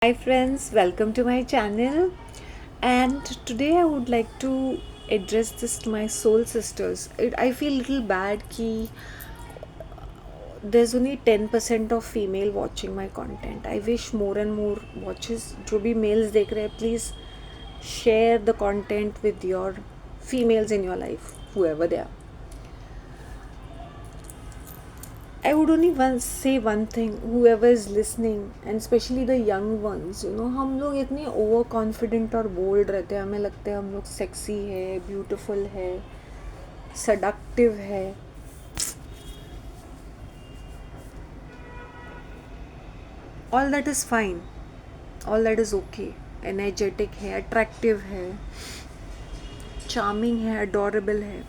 Hi friends, welcome to my channel. And today I would like to address this to my soul sisters. I feel little bad कि there's only 10% of female watching my content. I wish more and more watches. जो भी males देख रहे हैं, please share the content with your females in your life, whoever they are. I would only say one thing, whoever is listening and especially the young ones, हम लोग इतने over confident और bold रहते हैं, हमें लगता है हम लोग सेक्सी है, ब्यूटीफुल है, सडक्टिव है. All that is fine, all that is okay. Energetic है, अट्रैक्टिव है, चार्मिंग है, अडोरेबल है.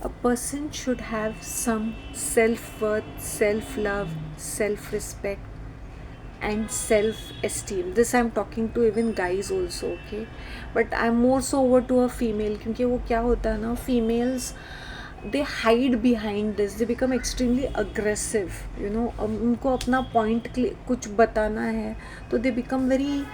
A person should have some self-worth, self-love, self-respect and self-esteem. This I'm talking to even guys also, okay? But I'm more so over to a female क्योंकि वो क्या होता है ना, females they hide behind this, they become extremely aggressive, उनको अपना point कुछ बताना है तो they become very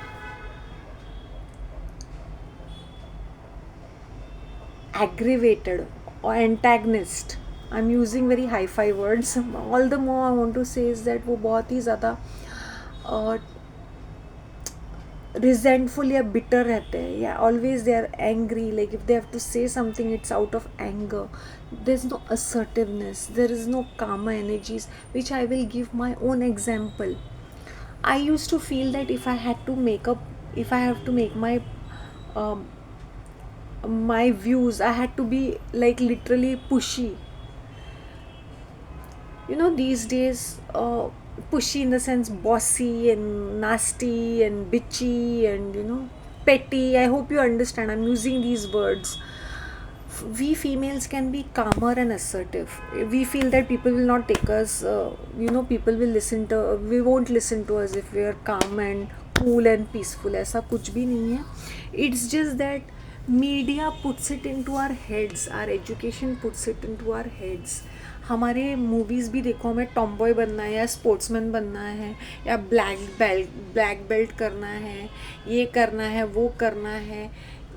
aggravated or antagonist. I'm using very hi-fi words. All the more I want to say is that वो बहुत ही ज़्यादा resentful या bitter रहते हैं. Yeah, always they are angry. Like if they have to say something, it's out of anger. There's no assertiveness. There is no calmer energies, which I will give my own example. I used to feel that if I have to make my views, I had to be like literally pushy. These days, pushy in the sense bossy and nasty and bitchy and petty. I hope you understand. I'm using these words. We females can be calmer and assertive. We feel that people will not take us, people will we won't listen to us if we are calm and cool and peaceful. ऐसा कुछ भी नहीं है. It's just that media puts it into our heads, our education puts it into our heads. हमारे movies भी देखो, हमें Tom boy बनना है या स्पोर्ट्समैन बनना है या ब्लैक बेल्ट करना है, ये करना है, वो करना है,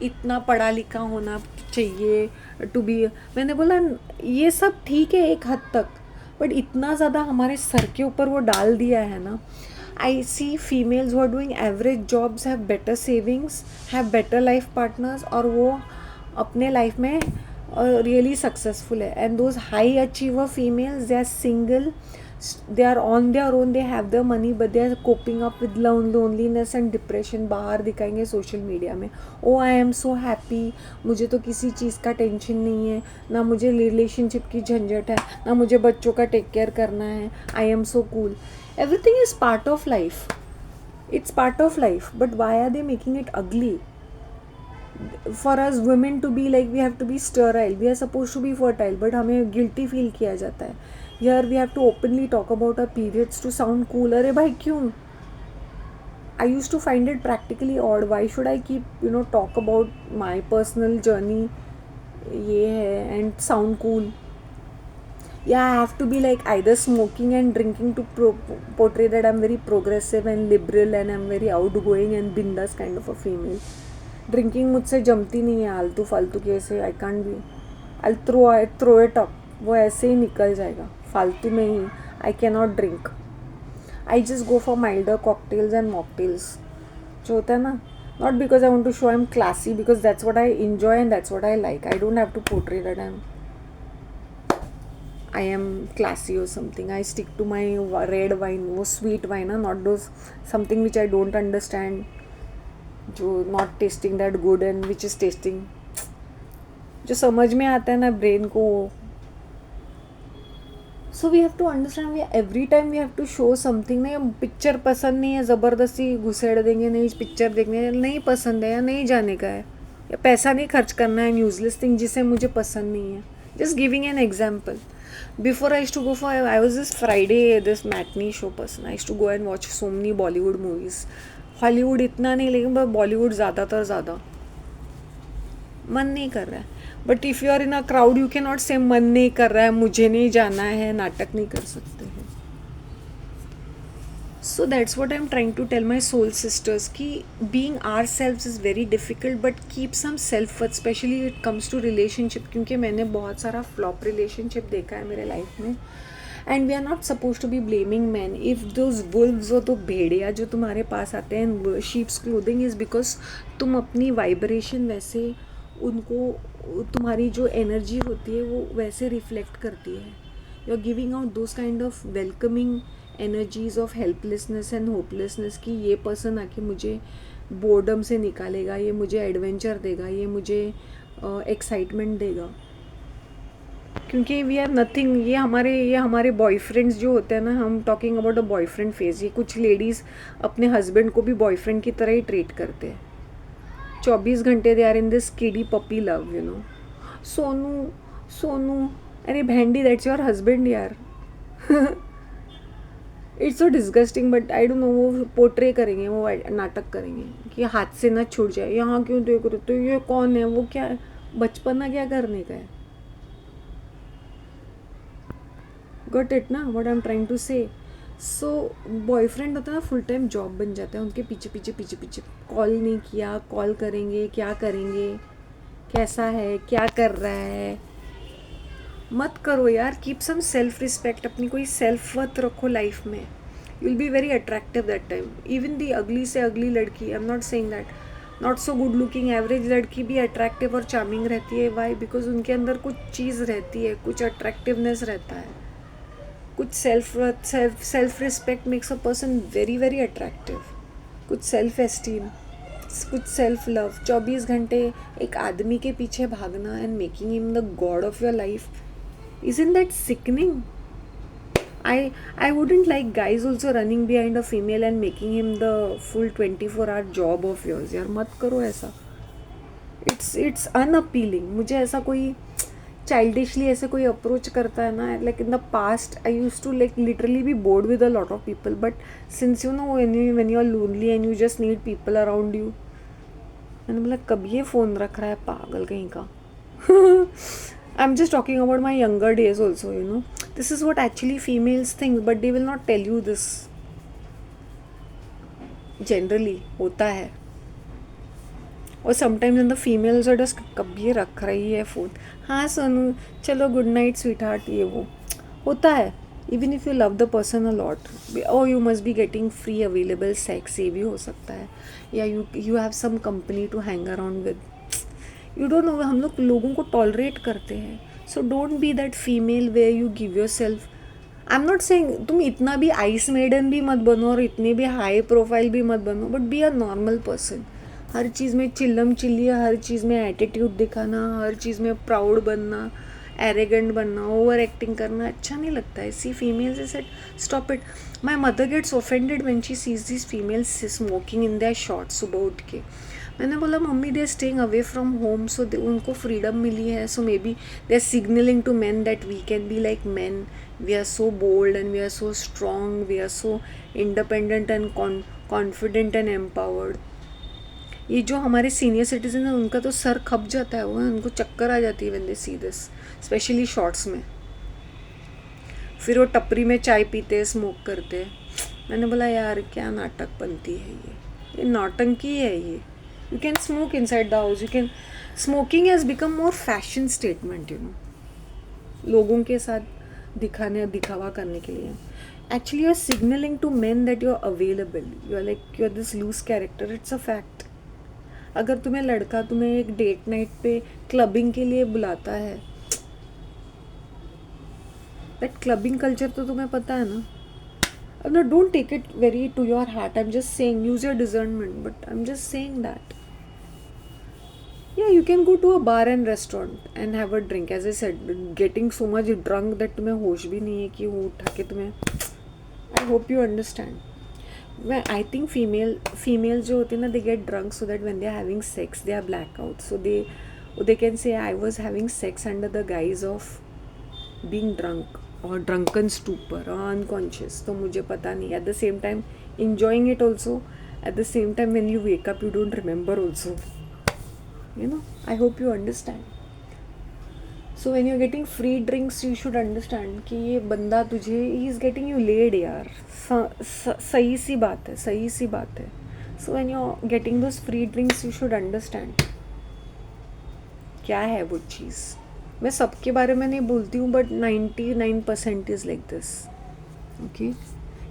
इतना पढ़ा लिखा होना चाहिए टू बी. मैंने बोला ये सब ठीक है एक हद तक, बट इतना ज़्यादा हमारे सर के ऊपर वो डाल दिया है ना. I see females who are doing average jobs have better savings, have better life partners और वो अपने लाइफ में really successful है. And those high achiever females, they are single, they are on their own, they have the money but they are coping up with loneliness and depression. बाहर दिखाएंगे social media में, oh I am so happy, मुझे तो किसी चीज़ का tension नहीं है, ना मुझे रिलेशनशिप की झंझट है, ना मुझे बच्चों का टेक केयर करना है, I am so cool. Everything is part of life. It's part of life, but why are they making it ugly? For us women to be like, we have to be sterile, we are supposed to be fertile, but हमें guilty feel किया जाता है. Here we have to openly talk about our periods to sound cool. अरे भाई क्यों? I used to find it practically odd. Why should I keep talk about my personal journey ये है and sound cool? Yeah, I have to be like either smoking and drinking to portray that I'm very progressive and liberal and I'm very outgoing and bindas kind of a female. Drinking मुझसे जमती नहीं है आलतू फालतू के ऐसे. I can't be. I'll throw it up. वो ऐसे ही निकल जाएगा फालतू में ही. I cannot drink. I just go for milder cocktails and mocktails. जो होता है ना, not because I want to show I'm classy, because that's what I enjoy and that's what I like. I don't have to portray that I am classy or something. I stick to my red wine, वो sweet wine, not those something which I don't understand, जो not tasting that good and which is tasting, जो समझ में आता है ना brain को. So we have to understand, every time we have to show something. नहीं, पिक्चर पसंद नहीं है, ज़बरदस्ती घुसेड़ देंगे, नहीं पिक्चर देखने नहीं पसंद है या नहीं जाने का है या पैसा नहीं खर्च करना है यूजलेस थिंग जिसे मुझे पसंद नहीं है. Just giving an example. Before I used to go for, I was this matinee show person. I used to go and watch so many Bollywood movies. Hollywood इतना नहीं, लेकिन Bollywood ज़्यादातर ज़्यादा. मन नहीं कर रहा है. But if you are in a crowd you can not say मन नहीं कर रहा है, मुझे नहीं जाना है, नाटक नहीं कर सकते हैं. So that's what I'm trying to tell my soul sisters कि being ourselves is very difficult but keep some self worth, especially it comes to relationship, क्योंकि मैंने बहुत सारा flop relationship देखा है मेरे life में. And we are not supposed to be blaming men. If those wolves or तो भेड़िया जो तुम्हारे पास आते हैं sheep's clothing is because तुम अपनी vibration वैसे उनको, तुम्हारी जो एनर्जी होती है वो वैसे रिफ्लेक्ट करती है. You are giving out those kind of welcoming energies of helplessness and hopelessness कि ये पर्सन आके मुझे बोर्डम से निकालेगा, ये मुझे एडवेंचर देगा, ये मुझे एक्साइटमेंट देगा. क्योंकि वी आर नथिंग. ये हमारे बॉयफ्रेंड्स जो होते हैं ना, हम talking about a boyfriend phase. ये कुछ लेडीज़ अपने हस्बैंड को भी बॉयफ्रेंड की तरह ही ट्रीट करते हैं. 24 घंटे दे आर इन दिस किडी puppy love, you know. Sonu Sonu, अरे भेंडी, दैट्स योर हस्बैंड यार. It's so disgusting but I don't know. वो पोर्ट्रे करेंगे, वो नाटक करेंगे कि हाथ से ना छूट जाए. यहाँ क्यों देख रहे, तो ये कौन है, वो क्या बचपना क्या करने का है. गॉट इट ना what I am trying to say. So boyfriend होता है ना, फुल टाइम जॉब बन जाता है उनके पीछे पीछे पीछे पीछे. कॉल नहीं किया, कॉल करेंगे, क्या करेंगे, कैसा है, क्या कर रहा है. मत करो यार. Keep some self respect. अपनी कोई सेल्फ वर्थ रखो लाइफ में. You will be very attractive that time. Even the ugly से अगली लड़की, I am not saying that, not so good looking average लड़की भी अट्रैक्टिव और चार्मिंग रहती है. वाई? बिकॉज उनके अंदर कुछ चीज़ रहती है, कुछ अट्रैक्टिवनेस रहता है, कुछ self respect makes a person very very attractive. कुछ सेल्फ एस्टीम, कुछ सेल्फ लव. 24 घंटे एक आदमी के पीछे भागना and making him the God of your life, isn't that sickening? I wouldn't like guys also running behind a female and making him the full 24-hour job of yours. यार मत करो ऐसा. It's unappealing. मुझे ऐसा कोई childishly ऐसे कोई approach करता है ना, like in the past I used to like literally be bored with a lot of people, but since you know when you are lonely and you just need people around you, मैंने बोला कब ये phone रख रहा है पागल कहीं का. I'm just talking about my younger days also, you know. This is what actually females think, but they will not tell you this. Generally होता है. और sometimes when the females are just कब ये रख रही है फ़ोन, हाँ सोनू चलो गुड नाइट स्वीट हार्ट, ये वो होता है. Even if you love the person a lot, or you must be getting free available sex, ये भी हो सकता है. या you have some company to hang around with. You don't know. हम लोग लोगों को टॉलरेट करते हैं. So don't be that female where you give yourself. I am not saying तुम इतना भी आइस मेडन भी मत बनो और इतने भी हाई प्रोफाइल भी मत बनो, but be a normal person. हर चीज़ में चिल्लम चिल्लिया, हर चीज़ में एटीट्यूड दिखाना, हर चीज़ में प्राउड बनना, एरेगेंट बनना, ओवर एक्टिंग करना अच्छा नहीं लगता है. See females is said stop it. My mother gets offended when she sees this females smoking in their shorts सुबह उठ के. मैंने बोला मम्मी they are staying away from home, so उनको फ्रीडम मिली है, so may be they are signalling to man that we can be like man. We are so bold and we are so strong, we are so independent and confident and empowered. ये जो हमारे senior citizen हैं उनका तो sir खप जाता है, वो उनको चक्कर आ जाती है when they see this, specially shorts में. फिर वो टपरी में चाय पीते हैं, स्मोक करते हैं. मैंने बोला यार क्या नाटक बनती है ये नौटंकी है ये. You can smoke inside the house. You can. Smoking has become more fashion statement, you know. लोगों के साथ दिखावा करने के लिए. Actually, you're signaling to men that you're available. You're this loose character. It's a fact. अगर तुम्हें लड़का तुम्हें एक डेट नाइट पे क्लबिंग के लिए बुलाता है, that clubbing culture तो तुम्हें पता है ना. No, don't take it very to your heart. I'm just saying, use your discernment. But I'm just saying that. Yeah, you can go to a bar and restaurant and have a drink. As I said, getting so much drunk that तुम्हें होश भी नहीं है कि वो उठा के तुम्हें. I hope you understand. Well, I think females जो होती है ना, they get drunk so that when they are having sex, they are blackout. So they can say I was having sex under the guise of being drunk or drunken stupor or unconscious. तो मुझे पता नहीं. At the same time, enjoying it also. At the same time, when you wake up, you don't remember also. You know, I hope you understand. So when you are getting free drinks you should understand कि ये बंदा तुझे ही is getting you laid यार. सही सी बात है, सही सी बात है. So when you are getting those free drinks you should understand क्या है वो चीज़. मैं सबके बारे में नहीं बोलती हूँ but 99% is like this. Okay,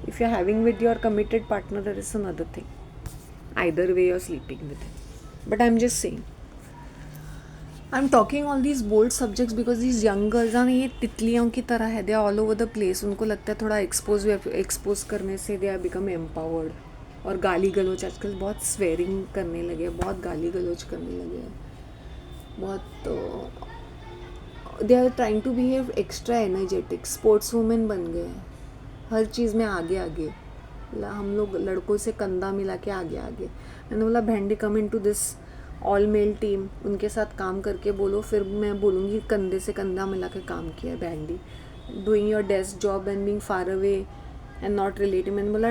if you are having with your committed partner there is another thing. either way you're sleeping with him. But I'm just saying, I'm talking all these bold subjects because these young girls are ये तितलियों की तरह है. They are all over the place. उनको लगता है थोड़ा expose करने से they are become empowered. और गाली गलोच आजकल बहुत स्वेरिंग करने लगे, बहुत गाली गलोच करने लगे, बहुत they are trying to behave extra energetic. Sports women बन गए, हर चीज़ में आगे आगे. हम लोग लड़कों से कंधा मिला के आगे आगे. मैंने बोला भेंडी come in to this all male team, उनके साथ काम करके बोलो, फिर मैं बोलूँगी कंधे से कंधा मिला के काम किया भेंडी. Doing your desk job and being far away and not relative. मैंने बोला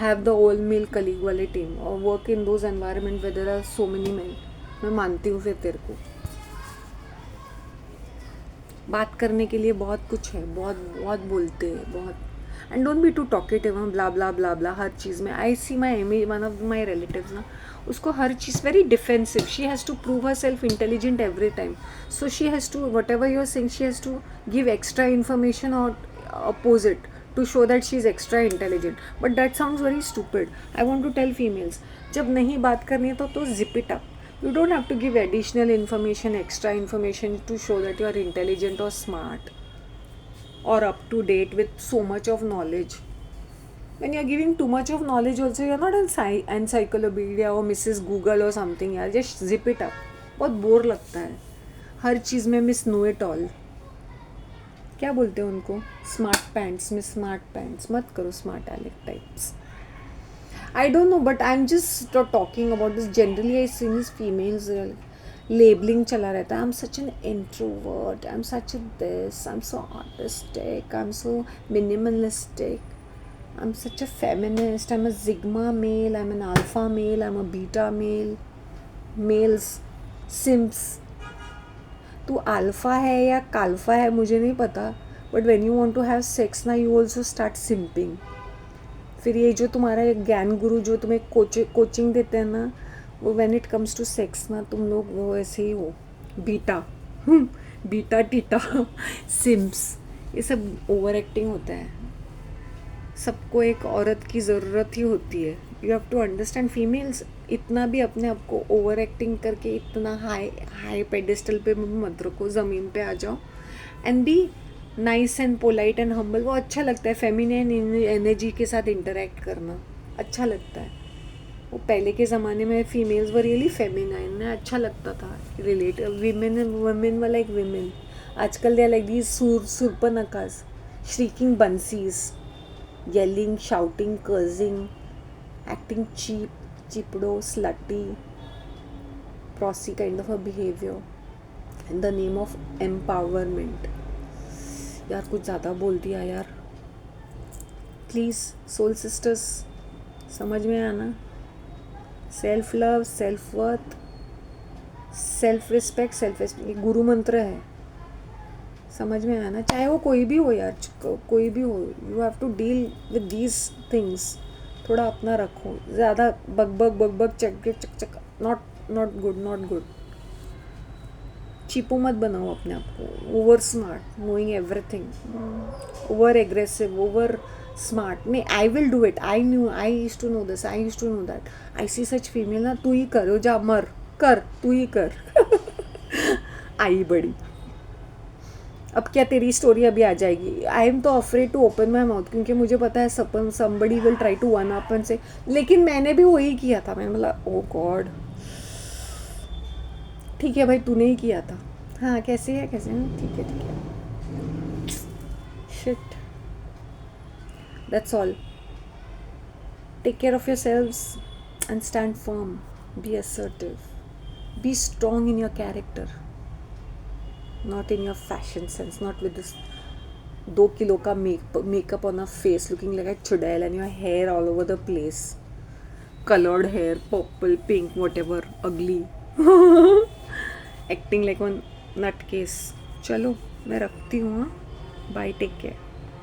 have the all male colleague वाले टीम और work in those environment where there are so many man. मैं मानती हूँ फिर तेरे को बात करने के लिए बहुत कुछ है, बहुत बहुत बोलते हैं बहुत. And don't be too talkative, blah blah blah blah हर चीज़ में. I see my one of my relatives ना, उसको हर चीज़ very defensive. She has to prove herself intelligent every time. So she has to whatever you are saying she has to give extra information और opposite to show that she is extra intelligent. But that sounds very stupid. I want to tell females, जब नहीं बात करनी है तो zip it up. You don't have to give additional information, extra information to show that you are intelligent or smart or up to date with so much of knowledge. When you are giving too much of knowledge also, you are not an encyclopedia or Mrs. Google or something. यार just zip it up. बहुत bore लगता है हर चीज़ में miss no it all. क्या बोलते हैं उनको, smart pants. Miss smart pants मत करो, smart alec types. I don't know, but I'm just talking about this. Generally, I see these females labeling चला रहता है. I'm such an introvert. I'm such a this. I'm so artistic. I'm so minimalistic. I'm such a feminist. I'm a Sigma male. I'm an alpha male. I'm a beta male. Males, simps. तू alpha है या काल्फा है मुझे नहीं पता. But when you want to have sex ना, you also start simping. फिर ये जो तुम्हारा ज्ञान गुरु जो तुम्हें कोचिंग देते हैं ना, वो when it comes to sex ना, तुम लोग वो ऐसे ही हो बीटा बीटा टीटा सिम्स. ये सब ओवर एक्टिंग होता है. सबको एक औरत की ज़रूरत ही होती है. You have to understand females. इतना भी अपने आप को ओवर एक्टिंग करके इतना हाई पेडिस्टल पे मत रखो. ज़मीन पे आ जाओ and be nice and polite and humble. वो अच्छा लगता है फेमिनिन एनर्जी के साथ इंटरेक्ट करना, अच्छा लगता है. वो पहले के ज़माने में फीमेल्स वर रियली फेमिनाइन, अच्छा लगता था रिलेट. वुमेन वाला एक विमेन. आजकल they are like these Surpanakhas, shrieking banshees, yelling, shouting, cursing, acting cheap, चिपड़ो, slutty, prissy kind of a behaviour in the name of empowerment. यार कुछ ज़्यादा बोल दिया यार. प्लीज़ सोल सिस्टर्स समझ में आना. Self love, self worth, self respect, ये गुरु मंत्र है. समझ में आना, चाहे वो कोई भी हो यार, कोई भी हो. You have to deal with these things. थोड़ा अपना रखो. ज़्यादा बग चक चक नॉट गुड. चीपो मत बनाओ अपने आप को. Over smart, knowing everything, over aggressive, over smart. नहीं, I will do it. I used to know this, I used to know that. I see such female ना, तू ही कर, जा मर कर, तू ही कर. आई बड़ी. अब क्या तेरी स्टोरी अभी आ जाएगी. आई एम तो afraid to open my mouth क्योंकि मुझे पता है somebody will try to one upon say. लेकिन मैंने भी वही किया था. मैंने बोला ओ गॉड, ठीक है भाई तूने ही किया था. हाँ कैसे है ठीक है. Shit. That's all. Take care of yourselves and stand firm. Be assertive. Be strong in your character, not in your fashion sense, not with this 2 kilo ka makeup on a face looking like a chudel and your hair all over the place, colored hair, purple, pink, whatever, ugly. Acting like one nutcase. चलो मैं रखती हूँ, हाँ, bye, take care.